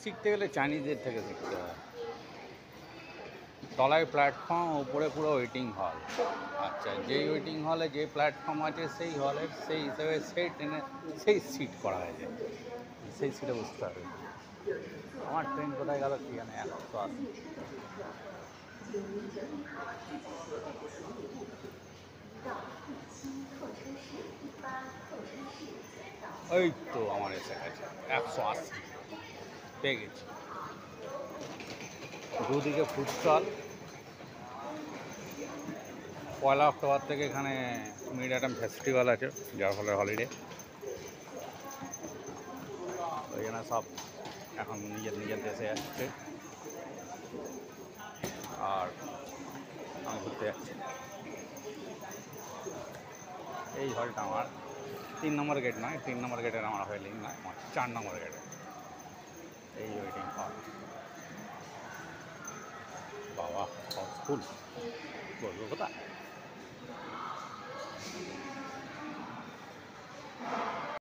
শিখতে গেলে চাইনিজদের থেকে শিখতে হয়। তলায় প্ল্যাটফর্ম, ওপরে পুরো ওয়েটিং হল। আচ্ছা, যেই ওয়েটিং হলে যে প্ল্যাটফর্ম আছে সেই হলের সেই হিসেবে সেই ট্রেনে সেই সিট করা হয়েছে, সেই সিটে বসতে হবে। আমার ট্রেন কোথায় গেল কি জানে, 180। এই তো আমার এসে গেছে 180, পেয়ে গেছি। দুদিকে ফুড স্টল। 1 অক্টোবর থেকে এখানে মিড অ্যাটাম ফেস্টিভ্যাল আছে, যার ফলে হলিডে। ওই জন্য সব এখন নিজের নিজের দেশে যাচ্ছে, আর আমি ঘুরতে যাচ্ছি। এই হলটা আমার 3 নম্বর গেট নয়, 3 নম্বর গেটের আমার হলিং নয়, আমার 4 নম্বর গেটে এই ওয়েটিং হল। বাবা, হাউসফুল, বলবো কোথায়।